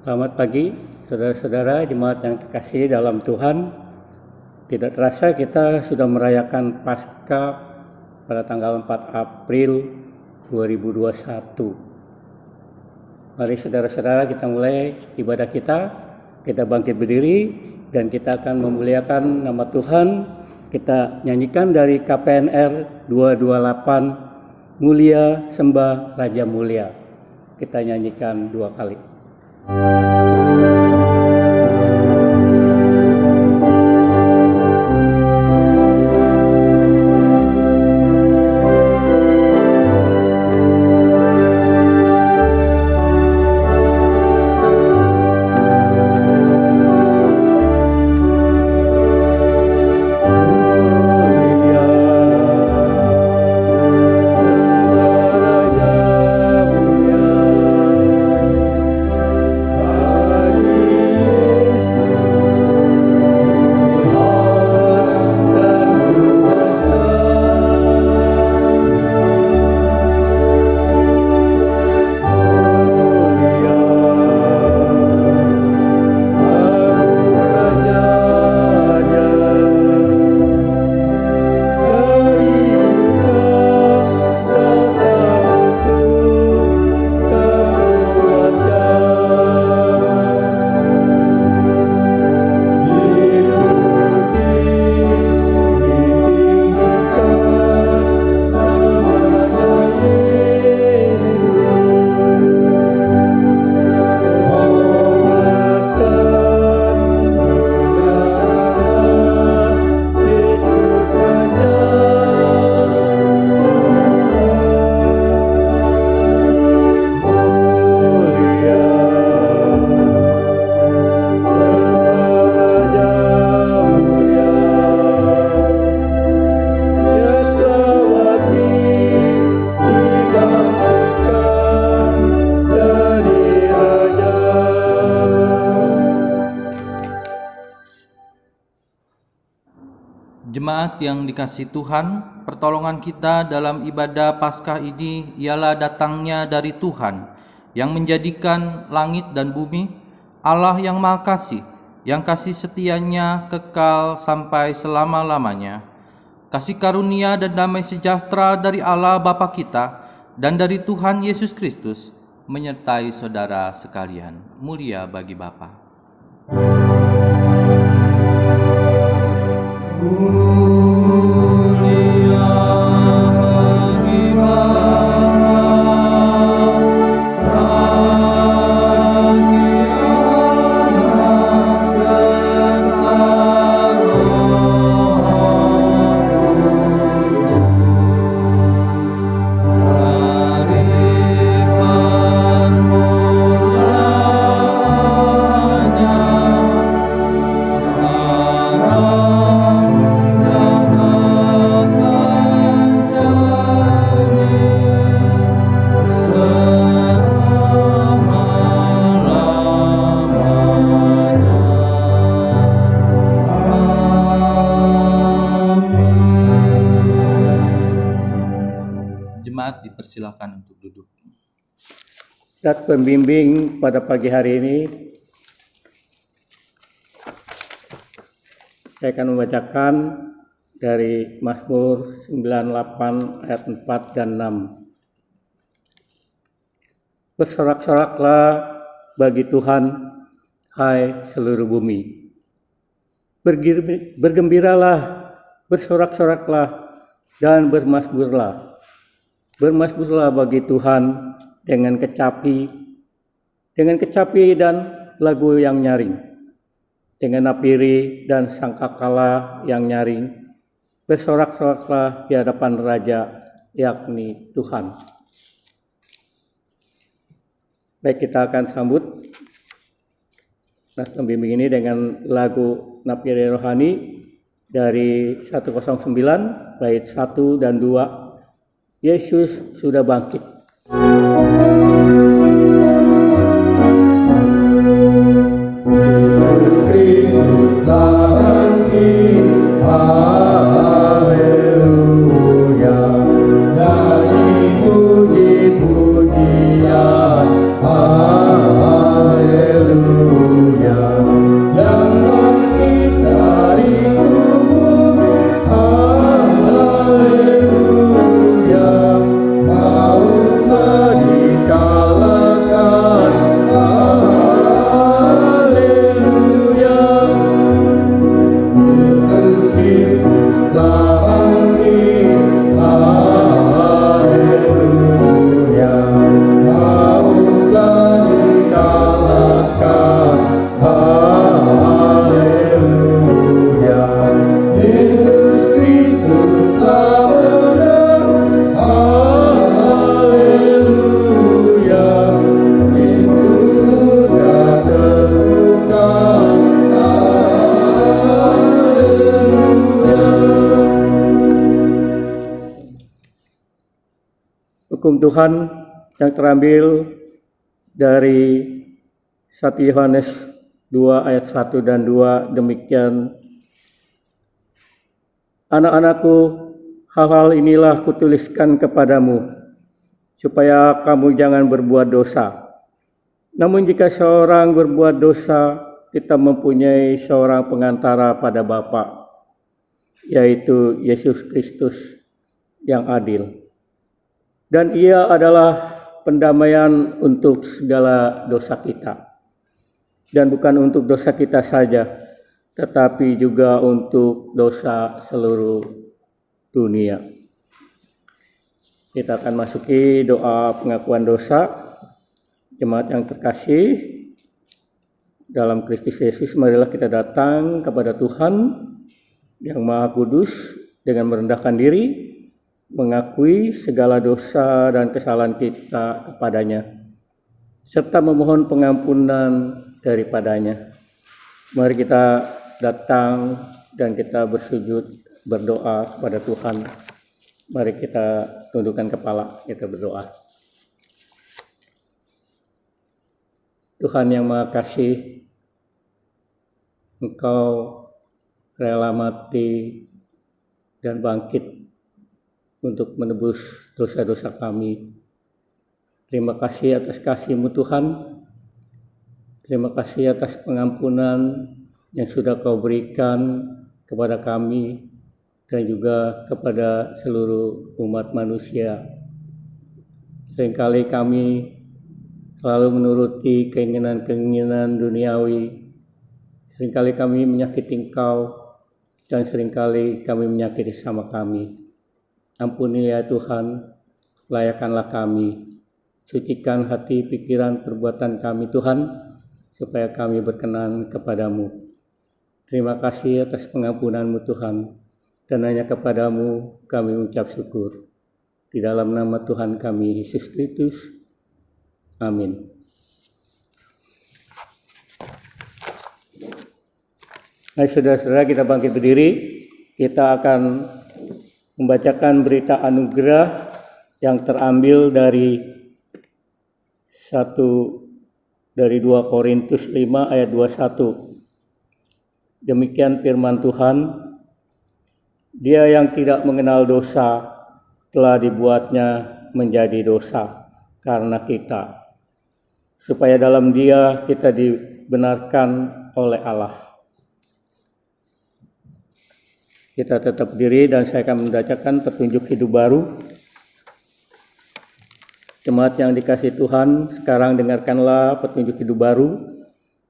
Selamat pagi, saudara-saudara jemaat yang terkasih dalam Tuhan. Tidak terasa kita sudah merayakan Paskah pada tanggal 4 April 2021. Mari saudara-saudara kita mulai ibadah kita bangkit berdiri dan kita akan memuliakan nama Tuhan. Kita nyanyikan dari KPNR 228, Mulia Sembah Raja Mulia. Kita nyanyikan 2 kali. Jemaat yang dikasihi Tuhan, pertolongan kita dalam ibadah Paskah ini ialah datangnya dari Tuhan yang menjadikan langit dan bumi, Allah yang Maha Kasih, yang kasih setianya kekal sampai selama-lamanya. Kasih karunia dan damai sejahtera dari Allah Bapa kita dan dari Tuhan Yesus Kristus menyertai saudara sekalian. Mulia bagi Bapa. Dipersilakan untuk duduk. Saat pembimbing pada pagi hari ini, saya akan membacakan dari Mazmur 98 ayat 4 dan 6. Bersorak-soraklah bagi Tuhan, hai seluruh bumi. Bergembiralah, bersorak-soraklah, dan bermasmurlah. Bermasmurlah bagi Tuhan dengan kecapi dan lagu yang nyaring, dengan napiri dan sangkakala yang nyaring. Bersorak-soraklah di hadapan Raja, yakni Tuhan. Baik, kita akan sambut nas pembimbing ini dengan lagu napiri rohani dari 109 bait 1 dan 2. Yesus sudah bangkit. Yesus Kristus bangkit, haleluya. Nyanyi puji-pujian, haleluya. hukum Tuhan yang terambil dari 1 Yohanes 2 ayat 1 dan 2 demikian. Anak-anakku, hal-hal inilah kutuliskan kepadamu, supaya kamu jangan berbuat dosa. Namun jika seorang berbuat dosa, kita mempunyai seorang pengantara pada Bapa, yaitu Yesus Kristus yang adil. Dan ia adalah pendamaian untuk segala dosa kita. Dan bukan untuk dosa kita saja, tetapi juga untuk dosa seluruh dunia. Kita akan masuki doa pengakuan dosa. Jemaat yang terkasih dalam Kristus Yesus, marilah kita datang kepada Tuhan yang Maha Kudus dengan merendahkan diri, mengakui segala dosa dan kesalahan kita kepadanya, serta memohon pengampunan daripadanya. Mari kita datang dan kita bersujud berdoa kepada Tuhan. Mari kita tundukkan kepala, kita berdoa. Tuhan yang Maha Kasih, Engkau rela mati dan bangkit untuk menebus dosa-dosa kami. Terima kasih atas kasih-Mu Tuhan. Terima kasih atas pengampunan yang sudah Kau berikan kepada kami dan juga kepada seluruh umat manusia. Seringkali kami selalu menuruti keinginan-keinginan duniawi. Seringkali kami menyakiti Engkau dan seringkali kami menyakiti sama kami. Ampuni ya Tuhan, layakanlah kami. Sucikan hati, pikiran, perbuatan kami Tuhan, supaya kami berkenan kepadamu. Terima kasih atas pengampunan-Mu Tuhan, dan hanya kepadamu kami mengucap syukur. Di dalam nama Tuhan kami, Yesus Kristus. Amin. Hai saudara-saudara, kita bangkit berdiri. Kita akan membacakan berita anugerah yang terambil dari 2 Korintus 5 ayat 21. Demikian firman Tuhan, Dia yang tidak mengenal dosa telah dibuatnya menjadi dosa karena kita, supaya dalam Dia kita dibenarkan oleh Allah. Kita tetap berdiri dan saya akan membacakan petunjuk hidup baru. Jemaat yang dikasihi Tuhan, sekarang dengarkanlah petunjuk hidup baru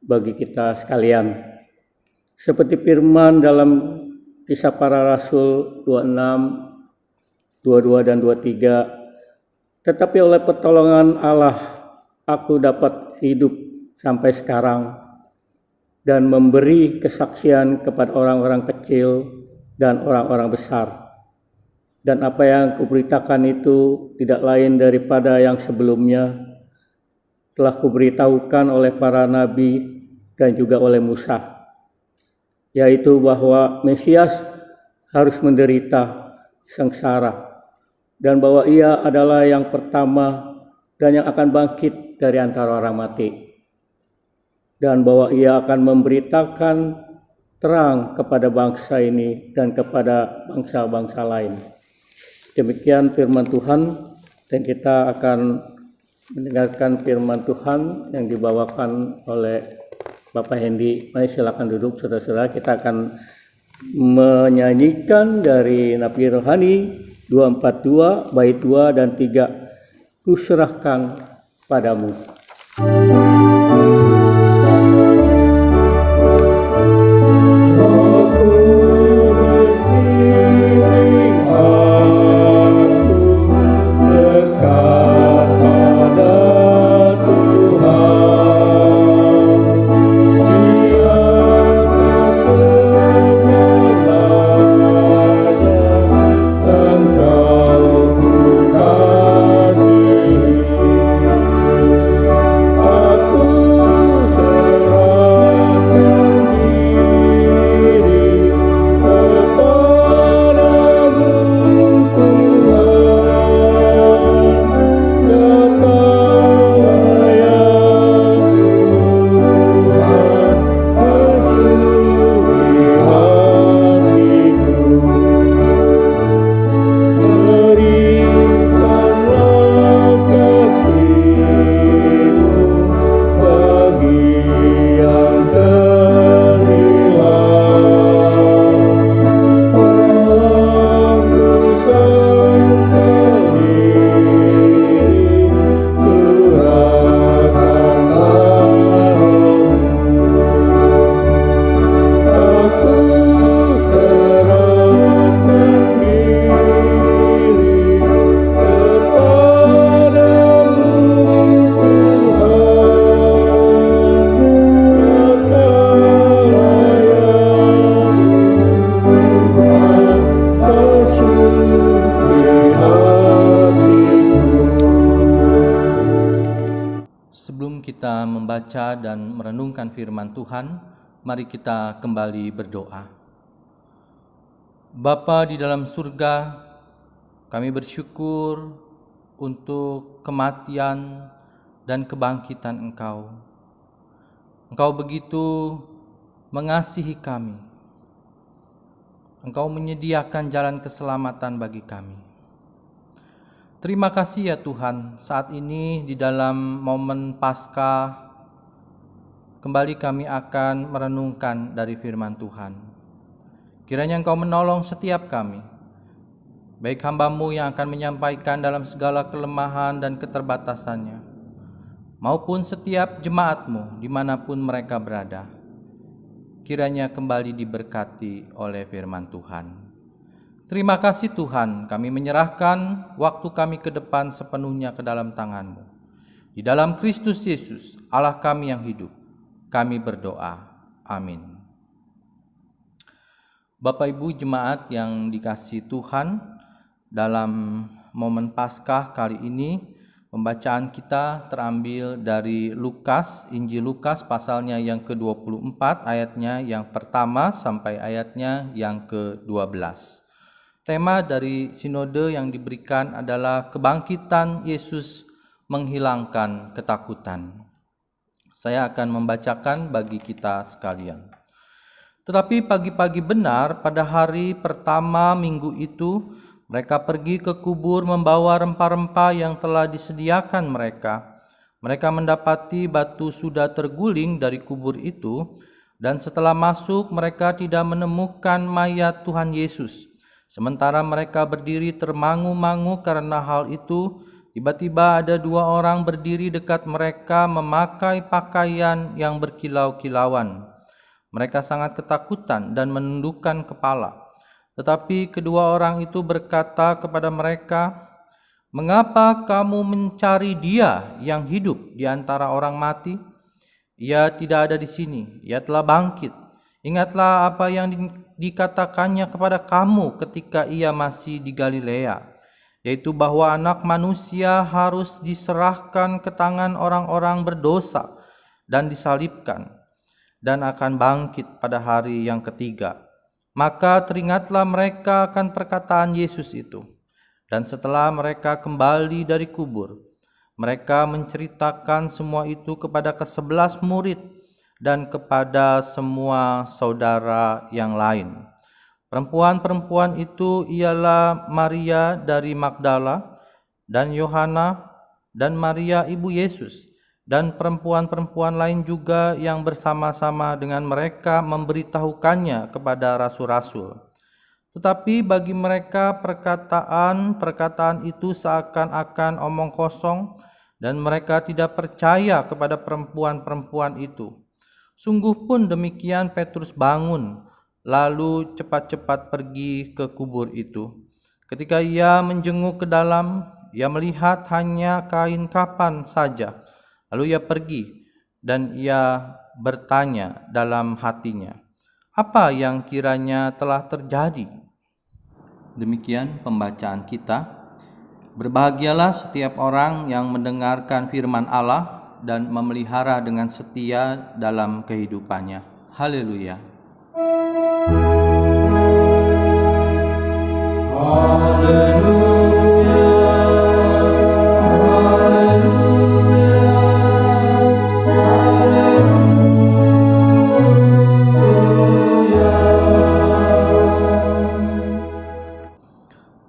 bagi kita sekalian. Seperti firman dalam Kisah Para Rasul 26, 22 dan 23, tetapi oleh pertolongan Allah aku dapat hidup sampai sekarang dan memberi kesaksian kepada orang-orang kecil dan orang-orang besar. Dan apa yang kuberitakan itu tidak lain daripada yang sebelumnya telah kuberitahukan oleh para nabi dan juga oleh Musa, yaitu bahwa Mesias harus menderita sengsara dan bahwa ia adalah yang pertama dan yang akan bangkit dari antara orang mati, dan bahwa ia akan memberitakan terang kepada bangsa ini dan kepada bangsa-bangsa lain. Demikian firman Tuhan, dan kita akan mendengarkan firman Tuhan yang dibawakan oleh Bapak Hendy. Mari silakan duduk saudara-saudara. Kita akan menyanyikan dari Nabi Rohani 242 bait 2 dan 3. Kuserahkan padamu. membaca dan merenungkan firman Tuhan, mari kita kembali berdoa. Bapa di dalam surga, kami bersyukur untuk kematian dan kebangkitan Engkau. Engkau begitu mengasihi kami. Engkau menyediakan jalan keselamatan bagi kami. Terima kasih ya Tuhan, saat ini di dalam momen Paskah, kembali kami akan merenungkan dari firman Tuhan. Kiranya Engkau menolong setiap kami, baik hamba-Mu yang akan menyampaikan dalam segala kelemahan dan keterbatasannya, maupun setiap jemaat-Mu dimanapun mereka berada. Kiranya kembali diberkati oleh firman Tuhan. Terima kasih Tuhan, kami menyerahkan waktu kami ke depan sepenuhnya ke dalam tangan-Mu. Di dalam Kristus Yesus, Allah kami yang hidup, kami berdoa. Amin. Bapak Ibu jemaat yang dikasihi Tuhan, dalam momen Paskah kali ini, pembacaan kita terambil dari Lukas, Injil Lukas pasalnya yang ke-24, ayatnya yang pertama sampai ayatnya yang ke-12. Tema dari sinode yang diberikan adalah kebangkitan Yesus menghilangkan ketakutan. Saya akan membacakan bagi kita sekalian. Tetapi pagi-pagi benar pada hari pertama minggu itu, mereka pergi ke kubur membawa rempah-rempah yang telah disediakan mereka. Mereka mendapati batu sudah terguling dari kubur itu, dan setelah masuk mereka tidak menemukan mayat Tuhan Yesus. Sementara mereka berdiri termangu-mangu karena hal itu, tiba-tiba ada dua orang berdiri dekat mereka memakai pakaian yang berkilau-kilauan. Mereka sangat ketakutan dan menundukkan kepala. Tetapi kedua orang itu berkata kepada mereka, "Mengapa kamu mencari Dia yang hidup di antara orang mati? Ia tidak ada di sini, Ia telah bangkit. Ingatlah apa yang dikatakannya kepada kamu ketika Ia masih di Galilea, yaitu bahwa Anak Manusia harus diserahkan ke tangan orang-orang berdosa dan disalibkan, dan akan bangkit pada hari yang ketiga." Maka teringatlah mereka akan perkataan Yesus itu. Dan setelah mereka kembali dari kubur, mereka menceritakan semua itu kepada ke-11 murid dan kepada semua saudara yang lain. Perempuan-perempuan itu ialah Maria dari Magdala dan Yohana dan Maria ibu Yesus, dan perempuan-perempuan lain juga yang bersama-sama dengan mereka memberitahukannya kepada rasul-rasul. Tetapi bagi mereka perkataan itu seakan-akan omong kosong, dan mereka tidak percaya kepada perempuan-perempuan itu. Sungguh pun demikian Petrus bangun, lalu cepat-cepat pergi ke kubur itu. Ketika ia menjenguk ke dalam, ia melihat hanya kain kapan saja. Lalu ia pergi dan ia bertanya dalam hatinya, apa yang kiranya telah terjadi? Demikian pembacaan kita. Berbahagialah setiap orang yang mendengarkan firman Allah dan memelihara dengan setia dalam kehidupannya. Haleluya. Haleluya.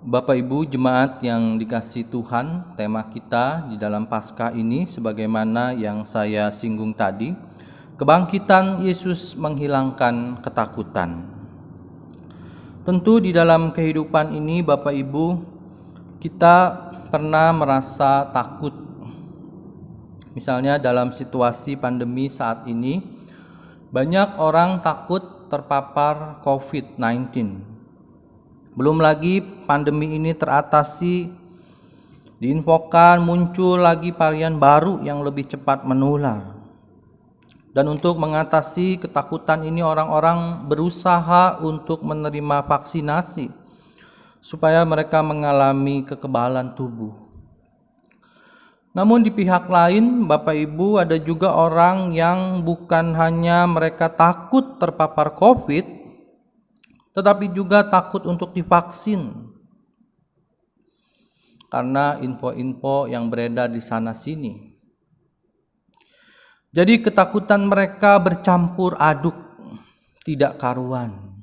Bapak Ibu jemaat yang dikasihi Tuhan, tema kita di dalam Paskah ini sebagaimana yang saya singgung tadi, kebangkitan Yesus menghilangkan ketakutan. Tentu di dalam kehidupan ini Bapak Ibu, kita pernah merasa takut. Misalnya dalam situasi pandemi saat ini, banyak orang takut terpapar COVID-19. Belum lagi pandemi ini teratasi, diinfokan muncul lagi varian baru yang lebih cepat menular. Dan untuk mengatasi ketakutan ini orang-orang berusaha untuk menerima vaksinasi supaya mereka mengalami kekebalan tubuh. Namun di pihak lain, Bapak Ibu, ada juga orang yang bukan hanya mereka takut terpapar COVID, tetapi juga takut untuk divaksin. Karena info-info yang beredar di sana-sini. Jadi ketakutan mereka bercampur aduk, tidak karuan.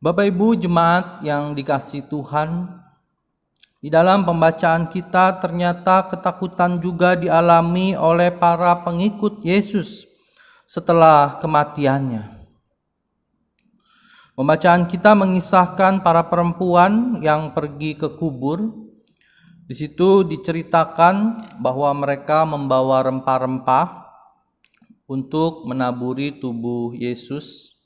Bapak Ibu jemaat yang dikasihi Tuhan, di dalam pembacaan kita ternyata ketakutan juga dialami oleh para pengikut Yesus setelah kematiannya. Pembacaan kita mengisahkan para perempuan yang pergi ke kubur. Di situ diceritakan bahwa mereka membawa rempah-rempah untuk menaburi tubuh Yesus,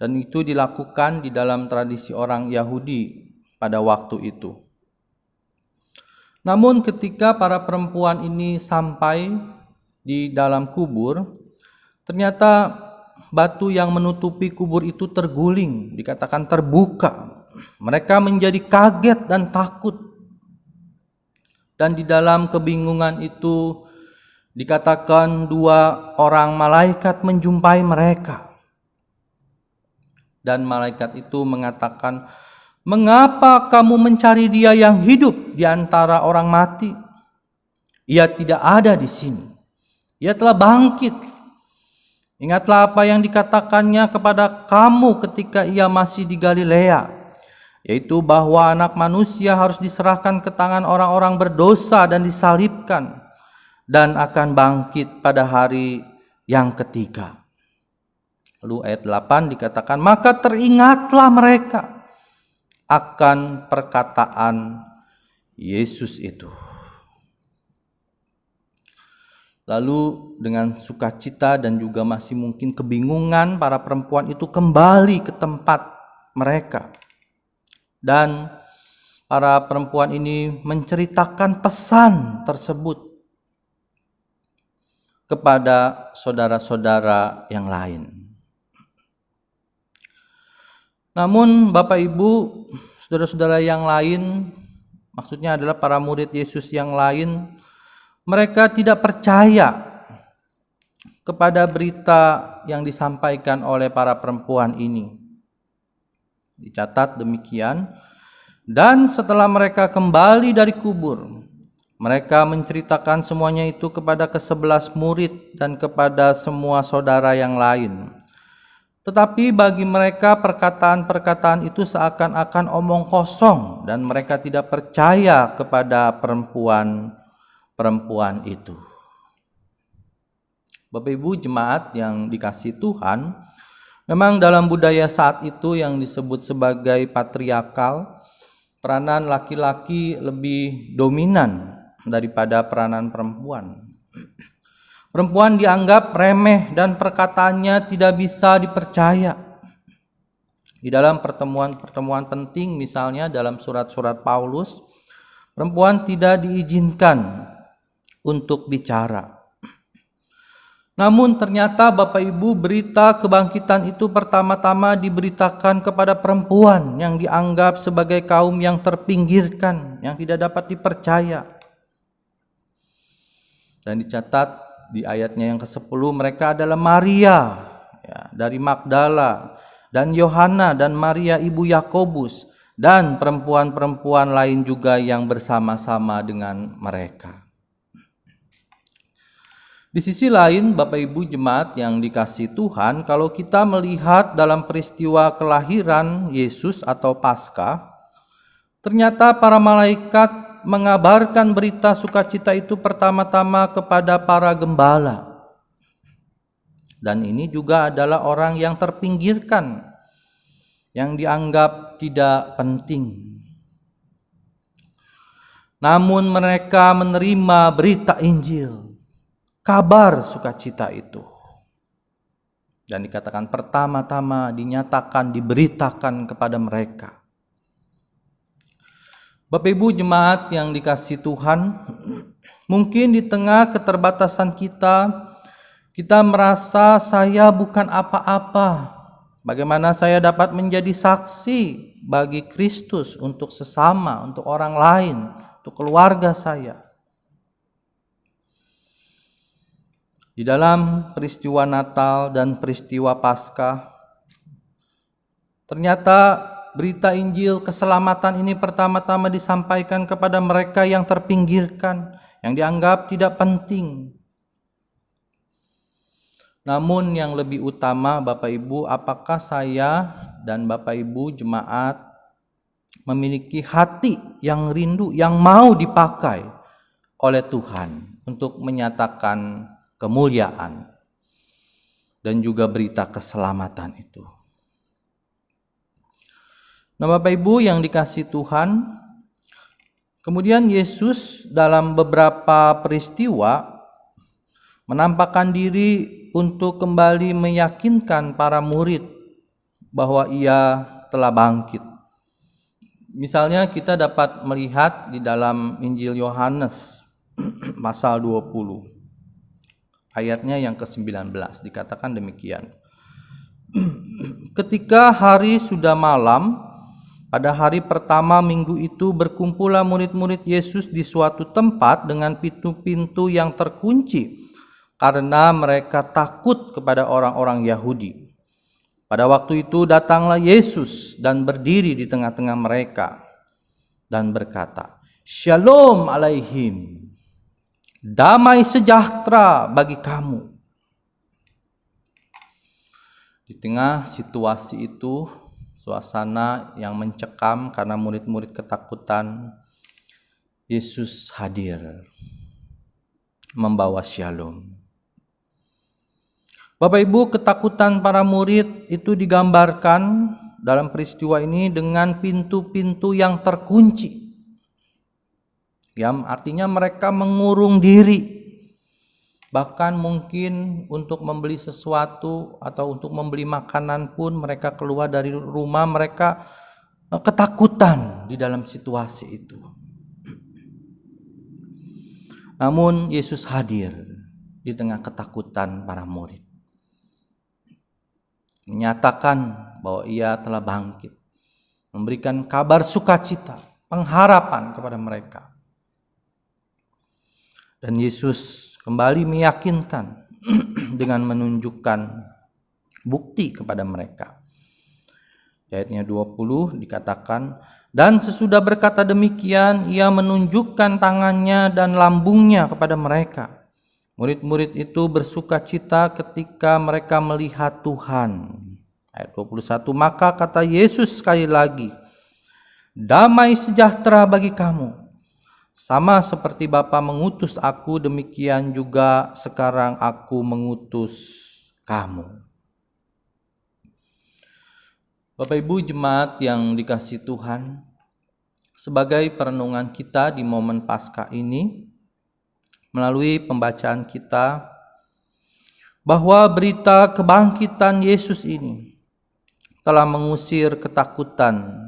dan itu dilakukan di dalam tradisi orang Yahudi pada waktu itu. Namun ketika para perempuan ini sampai di dalam kubur, ternyata batu yang menutupi kubur itu terguling, dikatakan terbuka. Mereka menjadi kaget dan takut. Dan di dalam kebingungan itu dikatakan 2 orang malaikat menjumpai mereka. Dan malaikat itu mengatakan, "Mengapa kamu mencari dia yang hidup di antara orang mati? Ia tidak ada di sini. Ia telah bangkit. Ingatlah apa yang dikatakannya kepada kamu ketika ia masih di Galilea, yaitu bahwa Anak Manusia harus diserahkan ke tangan orang-orang berdosa dan disalibkan, dan akan bangkit pada hari yang ketiga." Lalu ayat 8 dikatakan, "Maka teringatlah mereka akan perkataan Yesus itu." Lalu dengan sukacita dan juga masih mungkin kebingungan, para perempuan itu kembali ke tempat mereka. Dan para perempuan ini menceritakan pesan tersebut kepada saudara-saudara yang lain. Namun Bapak Ibu, saudara-saudara yang lain, maksudnya adalah para murid Yesus yang lain, mereka tidak percaya kepada berita yang disampaikan oleh para perempuan ini. Dicatat demikian, dan setelah mereka kembali dari kubur, mereka menceritakan semuanya itu kepada ke-11 murid dan kepada semua saudara yang lain. Tetapi bagi mereka perkataan-perkataan itu seakan-akan omong kosong, dan mereka tidak percaya kepada perempuan itu. Bapak Ibu jemaat yang dikasihi Tuhan, memang dalam budaya saat itu yang disebut sebagai patriarkal, peranan laki-laki lebih dominan daripada peranan perempuan. Perempuan dianggap remeh dan perkataannya tidak bisa dipercaya. Di dalam pertemuan-pertemuan penting, misalnya dalam surat-surat Paulus, perempuan tidak diizinkan untuk bicara. Namun ternyata Bapak Ibu, berita kebangkitan itu pertama-tama diberitakan kepada perempuan yang dianggap sebagai kaum yang terpinggirkan, yang tidak dapat dipercaya. Dan dicatat di ayatnya yang ke-10, mereka adalah Maria dari Magdala, dan Yohana, dan Maria ibu Yakobus, dan perempuan-perempuan lain juga yang bersama-sama dengan mereka. Di sisi lain, Bapak Ibu jemaat yang dikasihi Tuhan, kalau kita melihat dalam peristiwa kelahiran Yesus atau Paskah, ternyata para malaikat mengabarkan berita sukacita itu pertama-tama kepada para gembala. Dan ini juga adalah orang yang terpinggirkan, yang dianggap tidak penting. Namun mereka menerima berita Injil, kabar sukacita itu. Dan dikatakan pertama-tama dinyatakan, diberitakan kepada mereka. Bapak Ibu jemaat yang dikasihi Tuhan, mungkin di tengah keterbatasan kita merasa saya bukan apa-apa. Bagaimana saya dapat menjadi saksi bagi Kristus untuk sesama, untuk orang lain, untuk keluarga saya. Di dalam peristiwa Natal dan peristiwa Paskah, ternyata berita Injil keselamatan ini pertama-tama disampaikan kepada mereka yang terpinggirkan, yang dianggap tidak penting. Namun yang lebih utama, Bapak Ibu, apakah saya dan Bapak Ibu jemaat memiliki hati yang rindu, yang mau dipakai oleh Tuhan untuk menyatakan kemuliaan dan juga berita keselamatan itu. Nah, Bapak Ibu yang dikasihi Tuhan, kemudian Yesus dalam beberapa peristiwa menampakkan diri untuk kembali meyakinkan para murid bahwa Ia telah bangkit. Misalnya kita dapat melihat di dalam Injil Yohanes pasal 20. Ayatnya yang ke-19 dikatakan demikian. Ketika hari sudah malam, pada hari pertama minggu itu berkumpullah murid-murid Yesus di suatu tempat dengan pintu-pintu yang terkunci karena mereka takut kepada orang-orang Yahudi. Pada waktu itu datanglah Yesus dan berdiri di tengah-tengah mereka dan berkata, "Shalom alaihim. Damai sejahtera bagi kamu." Di tengah situasi itu, suasana yang mencekam karena murid-murid ketakutan, Yesus hadir membawa shalom. Bapak Ibu, ketakutan para murid itu digambarkan dalam peristiwa ini dengan pintu-pintu yang terkunci. Yang artinya mereka mengurung diri, bahkan mungkin untuk membeli sesuatu atau untuk membeli makanan pun mereka keluar dari rumah, mereka ketakutan di dalam situasi itu. Namun Yesus hadir di tengah ketakutan para murid, menyatakan bahwa Ia telah bangkit, memberikan kabar sukacita, pengharapan kepada mereka. Dan Yesus kembali meyakinkan dengan menunjukkan bukti kepada mereka. Ayatnya 20 dikatakan, "Dan sesudah berkata demikian, Ia menunjukkan tangannya dan lambungnya kepada mereka. Murid-murid itu bersukacita ketika mereka melihat Tuhan." Ayat 21, "Maka kata Yesus sekali lagi, 'Damai sejahtera bagi kamu. Sama seperti Bapa mengutus aku, demikian juga sekarang aku mengutus kamu.'" Bapak Ibu jemaat yang dikasihi Tuhan, sebagai perenungan kita di momen Paskah ini, melalui pembacaan kita, bahwa berita kebangkitan Yesus ini telah mengusir ketakutan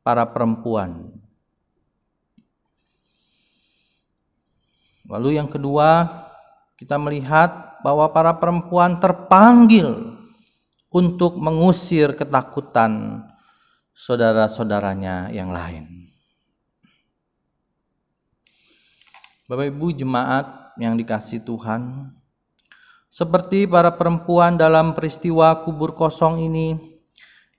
para perempuan. Lalu yang kedua, kita melihat bahwa para perempuan terpanggil untuk mengusir ketakutan saudara-saudaranya yang lain. Bapak Ibu jemaat yang dikasihi Tuhan, seperti para perempuan dalam peristiwa kubur kosong ini,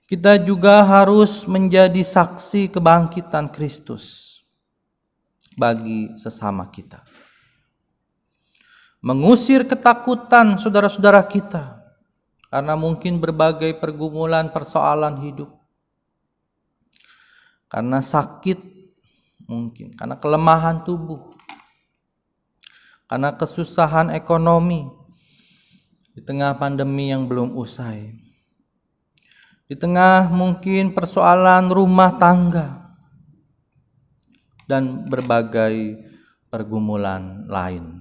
kita juga harus menjadi saksi kebangkitan Kristus bagi sesama kita. Mengusir ketakutan saudara-saudara kita karena mungkin berbagai pergumulan persoalan hidup, karena sakit mungkin, karena kelemahan tubuh, karena kesusahan ekonomi di tengah pandemi yang belum usai, di tengah mungkin persoalan rumah tangga dan berbagai pergumulan lain.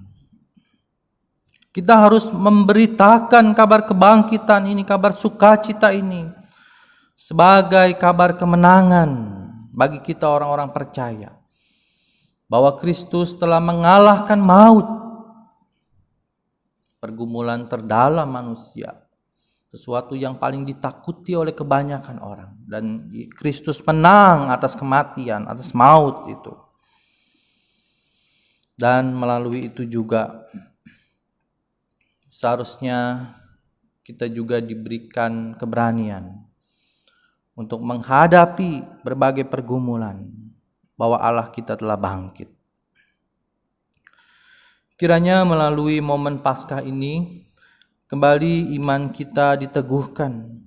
Kita harus memberitakan kabar kebangkitan ini, kabar sukacita ini sebagai kabar kemenangan bagi kita orang-orang percaya, bahwa Kristus telah mengalahkan maut, pergumulan terdalam manusia, sesuatu yang paling ditakuti oleh kebanyakan orang, dan Kristus menang atas kematian, atas maut itu. Dan melalui itu juga seharusnya kita juga diberikan keberanian untuk menghadapi berbagai pergumulan, bahwa Allah kita telah bangkit. Kiranya melalui momen Paskah ini kembali iman kita diteguhkan.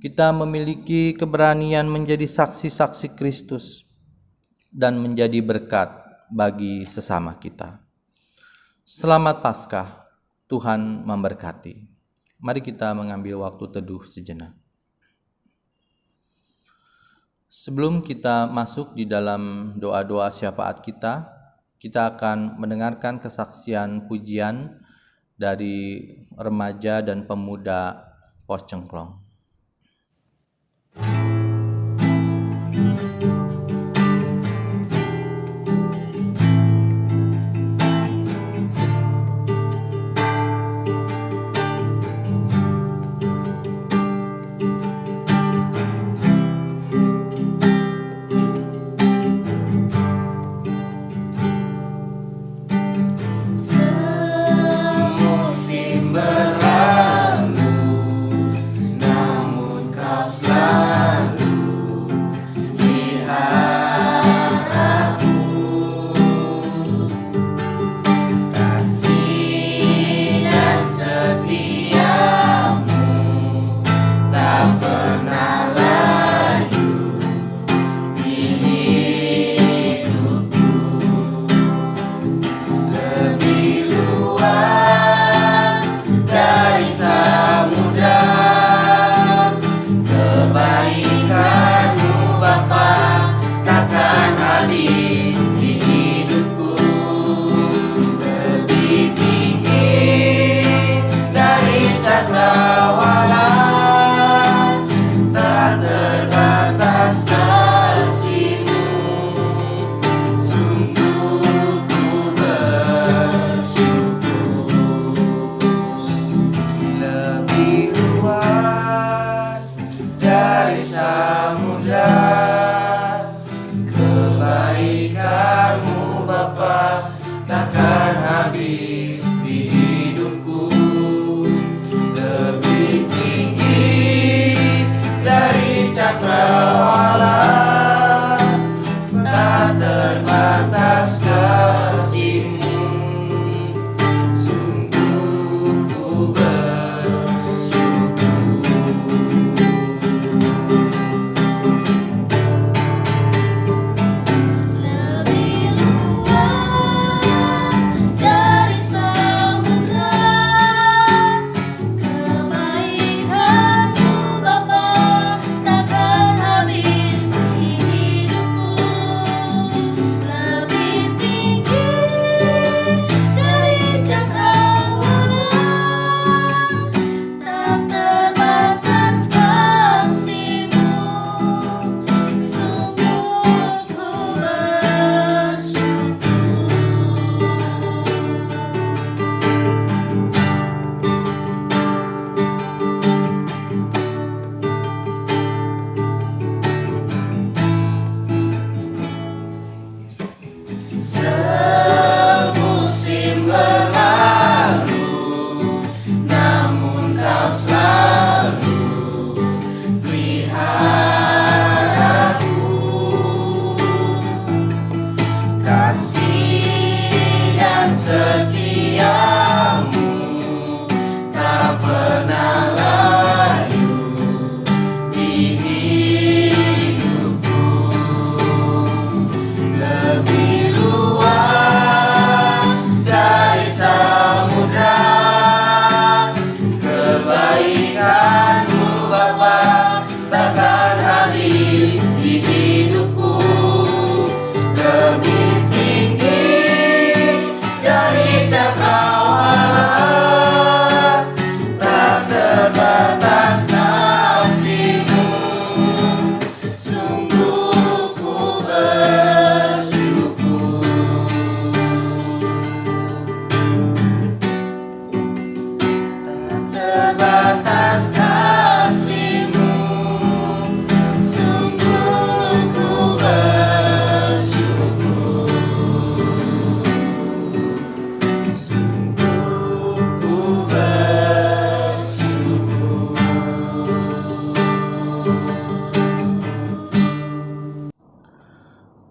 Kita memiliki keberanian menjadi saksi-saksi Kristus dan menjadi berkat bagi sesama kita. Selamat Paskah, Tuhan memberkati. Mari kita mengambil waktu teduh sejenak. Sebelum kita masuk di dalam doa-doa syafaat kita akan mendengarkan kesaksian pujian dari remaja dan pemuda Pos Cengklong. Semusim berlalu,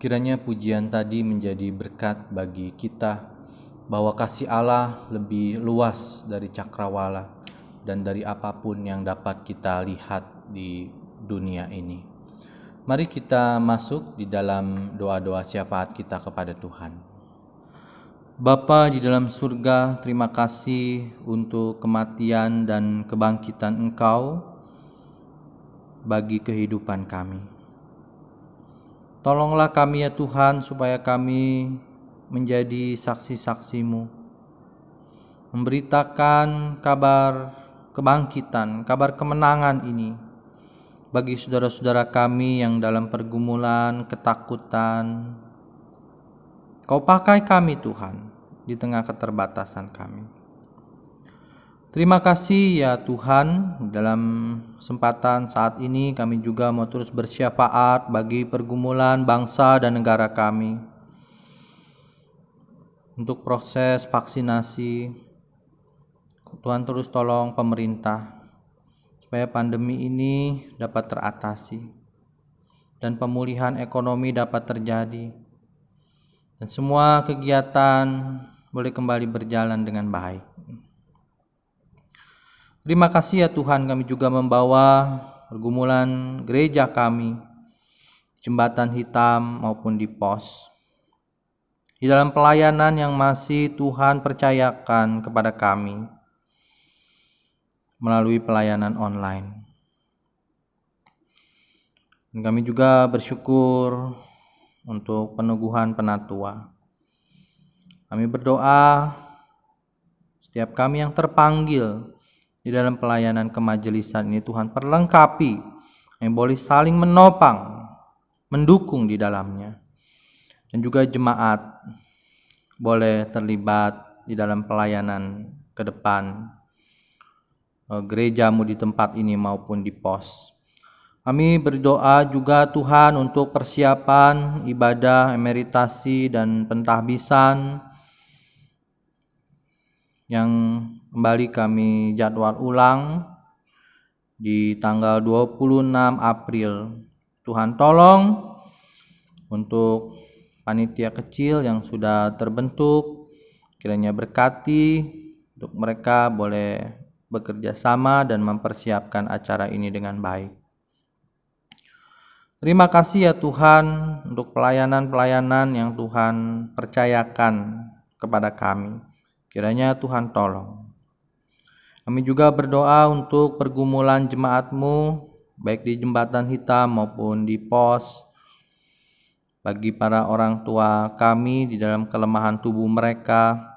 Kiranya pujian tadi menjadi berkat bagi kita, bahwa kasih Allah lebih luas dari cakrawala dan dari apapun yang dapat kita lihat di dunia ini. Mari kita masuk di dalam doa-doa syafaat kita kepada Tuhan. Bapa di dalam surga, terima kasih untuk kematian dan kebangkitan Engkau bagi kehidupan kami. Tolonglah kami ya Tuhan, supaya kami menjadi saksi-saksi-Mu, memberitakan kabar kebangkitan, kabar kemenangan ini bagi saudara-saudara kami yang dalam pergumulan, ketakutan. Kau pakai kami Tuhan di tengah keterbatasan kami. Terima kasih ya Tuhan, dalam kesempatan saat ini kami juga mau terus bersyafaat bagi pergumulan bangsa dan negara kami. Untuk proses vaksinasi, Tuhan terus tolong pemerintah supaya pandemi ini dapat teratasi dan pemulihan ekonomi dapat terjadi dan semua kegiatan boleh kembali berjalan dengan baik. Terima kasih ya Tuhan, kami juga membawa pergumulan gereja kami, jembatan hitam maupun di pos, di dalam pelayanan yang masih Tuhan percayakan kepada kami melalui pelayanan online. Dan kami juga bersyukur untuk peneguhan penatua. Kami berdoa setiap kami yang terpanggil di dalam pelayanan kemajelisan ini, Tuhan perlengkapi, yang boleh saling menopang, mendukung di dalamnya. Dan juga jemaat boleh terlibat di dalam pelayanan ke depan gerejamu di tempat ini maupun di pos. Kami berdoa juga Tuhan untuk persiapan ibadah emeritasi dan pentahbisan yang kembali kami jadwal ulang di tanggal 26 April. Tuhan tolong untuk panitia kecil yang sudah terbentuk, kiranya berkati untuk mereka boleh bekerja sama dan mempersiapkan acara ini dengan baik. Terima kasih ya Tuhan untuk pelayanan-pelayanan yang Tuhan percayakan kepada kami. Kiranya Tuhan tolong. Kami juga berdoa untuk pergumulan jemaat-Mu, baik di jembatan hitam maupun di pos, bagi para orang tua kami di dalam kelemahan tubuh mereka.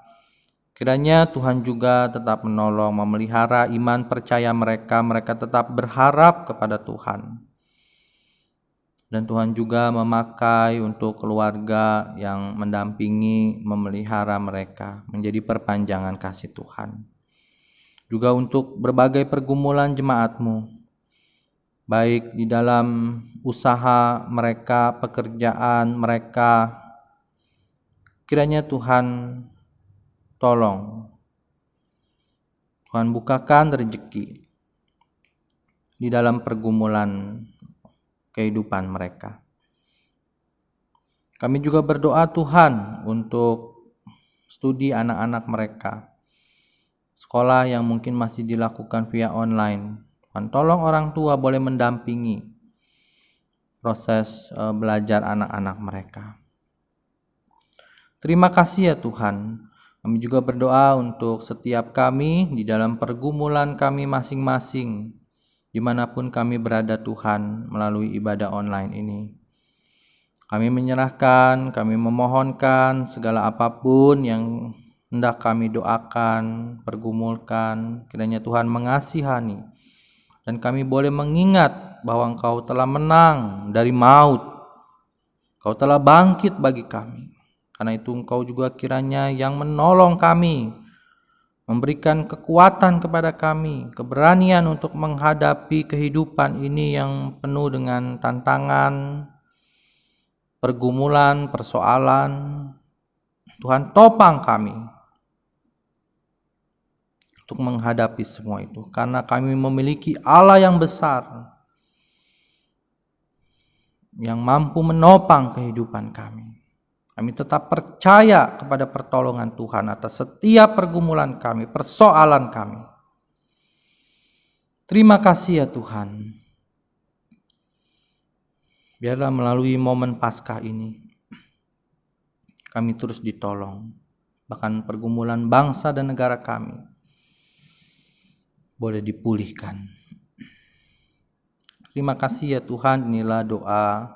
Kiranya Tuhan juga tetap menolong, memelihara iman percaya mereka, mereka tetap berharap kepada Tuhan. Dan Tuhan juga memakai untuk keluarga yang mendampingi, memelihara mereka, menjadi perpanjangan kasih Tuhan. Juga untuk berbagai pergumulan jemaat-Mu, baik di dalam usaha mereka, pekerjaan mereka, kiranya Tuhan tolong. Tuhan bukakan rezeki di dalam pergumulan kehidupan mereka. Kami juga berdoa Tuhan untuk studi anak-anak mereka, sekolah yang mungkin masih dilakukan via online. Tuhan tolong orang tua boleh mendampingi proses belajar anak-anak mereka. Terima kasih ya Tuhan. Kami juga berdoa untuk setiap kami di dalam pergumulan kami masing-masing, dimanapun kami berada Tuhan melalui ibadah online ini. Kami menyerahkan, kami memohonkan segala apapun yang hendak kami doakan, pergumulkan, kiranya Tuhan mengasihani. Dan kami boleh mengingat bahwa Engkau telah menang dari maut. Engkau telah bangkit bagi kami. Karena itu Engkau juga kiranya yang menolong kami, memberikan kekuatan kepada kami, keberanian untuk menghadapi kehidupan ini yang penuh dengan tantangan, pergumulan, persoalan. Tuhan topang kami untuk menghadapi semua itu, karena kami memiliki Allah yang besar, yang mampu menopang kehidupan kami. Kami tetap percaya kepada pertolongan Tuhan atas setiap pergumulan kami, persoalan kami. Terima kasih ya Tuhan. Biarlah melalui momen Paskah ini kami terus ditolong. Bahkan pergumulan bangsa dan negara kami boleh dipulihkan. Terima kasih ya Tuhan, inilah doa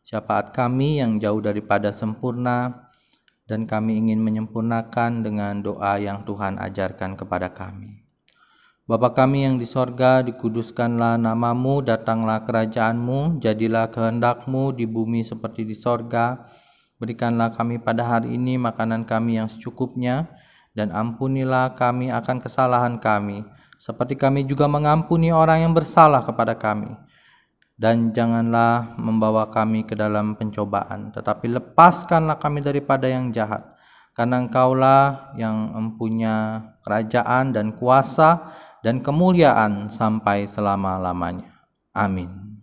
syafaat kami yang jauh daripada sempurna, dan kami ingin menyempurnakan dengan doa yang Tuhan ajarkan kepada kami. Bapa kami yang di sorga, dikuduskanlah namamu, datanglah kerajaanmu, jadilah kehendak-Mu di bumi seperti di sorga. Berikanlah kami pada hari ini makanan kami yang secukupnya, dan ampunilah kami akan kesalahan kami, seperti kami juga mengampuni orang yang bersalah kepada kami. Dan janganlah membawa kami ke dalam pencobaan, tetapi lepaskanlah kami daripada yang jahat. Karena Engkaulah yang mempunyai kerajaan dan kuasa dan kemuliaan sampai selama-lamanya. Amin.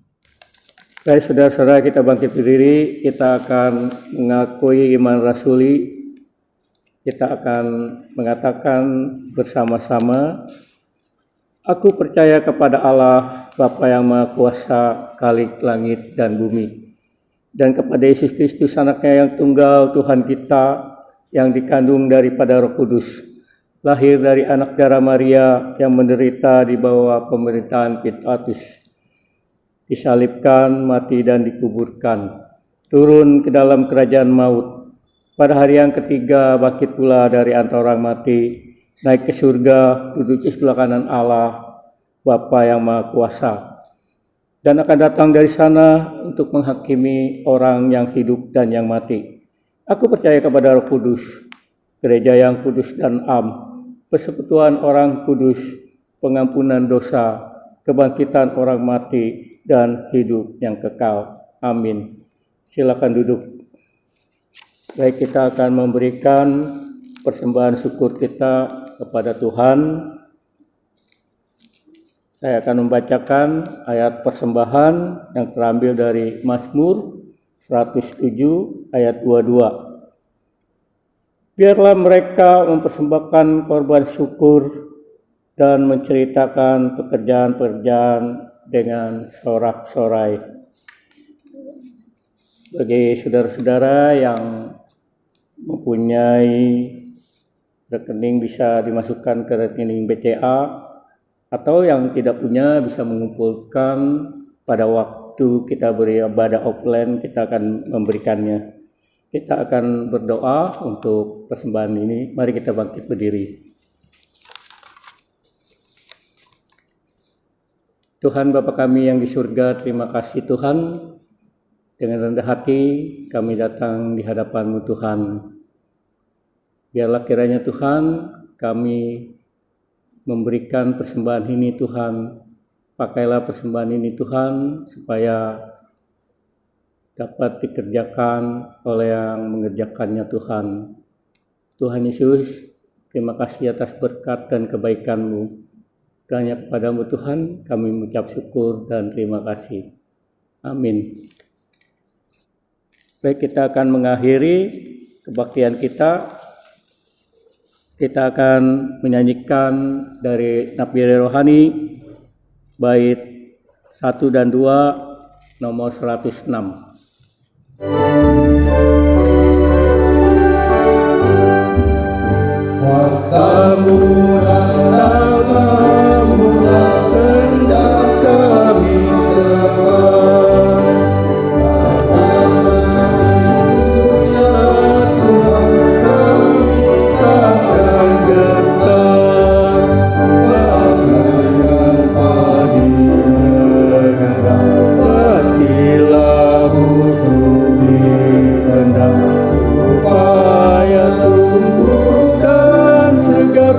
Baik saudara-saudara, kita bangkit berdiri, kita akan mengakui iman rasuli. Kita akan mengatakan bersama-sama, aku percaya kepada Allah, Bapa yang Maha Kuasa, Khalik langit dan bumi, dan kepada Yesus Kristus, Anaknya yang tunggal, Tuhan kita, yang dikandung daripada Roh Kudus, lahir dari anak darah Maria, yang menderita di bawah pemerintahan Pilatus, disalibkan, mati dan dikuburkan, turun ke dalam kerajaan maut, pada hari yang ketiga bangkit pula dari antara orang mati, naik ke surga, duduk di sebelah kanan Allah, Bapa yang Maha Kuasa, dan akan datang dari sana untuk menghakimi orang yang hidup dan yang mati. Aku percaya kepada Roh Kudus, gereja yang kudus dan am, persekutuan orang kudus, pengampunan dosa, kebangkitan orang mati, dan hidup yang kekal. Amin. Silakan duduk. Baik, kita akan memberikan persembahan syukur kita kepada Tuhan. Saya akan membacakan ayat persembahan yang terambil dari Mazmur 107 ayat 22. Biarlah mereka mempersembahkan korban syukur dan menceritakan pekerjaan-pekerjaan dengan sorak-sorai. Bagi saudara-saudara yang mempunyai rekening, bisa dimasukkan ke rekening BCA, atau yang tidak punya bisa mengumpulkan pada waktu kita beribadah offline, kita akan memberikannya. Kita akan berdoa untuk persembahan ini. Mari kita bangkit berdiri. Tuhan Bapa kami yang di surga, terima kasih Tuhan. Dengan rendah hati kami datang di hadapan-Mu Tuhan. Biarlah kiranya Tuhan kami memberikan persembahan ini Tuhan. Pakailah persembahan ini Tuhan supaya dapat dikerjakan oleh yang mengerjakannya Tuhan. Tuhan Yesus, terima kasih atas berkat dan kebaikan-Mu. Hanya kepadamu Tuhan kami mengucap syukur dan terima kasih. Amin. Baik, kita akan mengakhiri kebaktian kita. Kita akan menyanyikan dari Nafiri Rohani bait 1 dan 2 nomor 106. Kuasa-Mu dan nama-Mu lah hendak kami sembah. Haleluya Tuhan, kami takkan gentar. Bagaikan padi segera, pastilah busuk dipendam, supaya tumbuh dan segar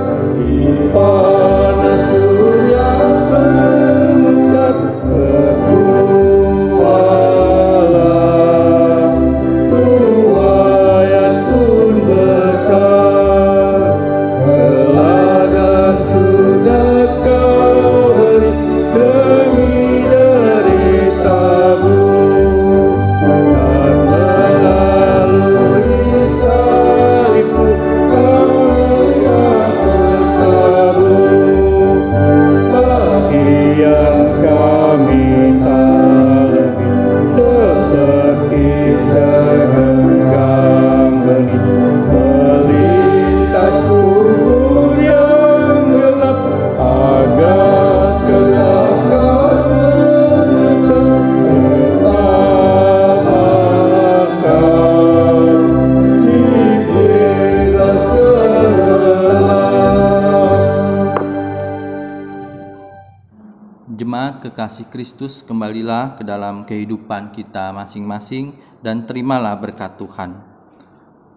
Jemaat kekasih Kristus, kembalilah ke dalam kehidupan kita masing-masing dan terimalah berkat Tuhan.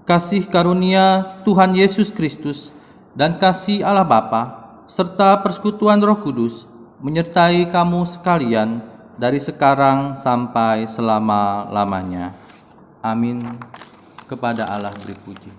Kasih karunia Tuhan Yesus Kristus dan kasih Allah Bapa serta persekutuan Roh Kudus menyertai kamu sekalian dari sekarang sampai selama-lamanya. Amin. Kepada Allah beri puji.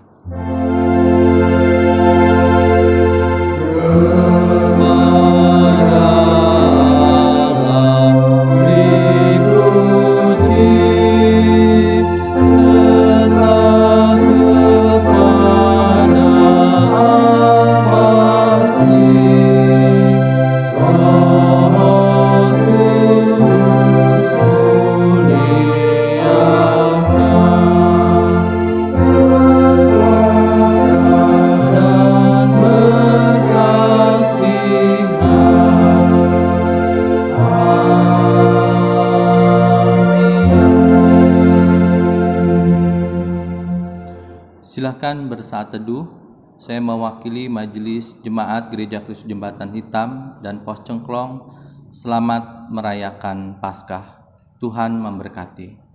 Silahkan bersaat teduh. Saya mewakili Majelis Jemaat Gereja Kristus Jembatan Hitam dan Pos Cengklong. Selamat merayakan Paskah. Tuhan memberkati.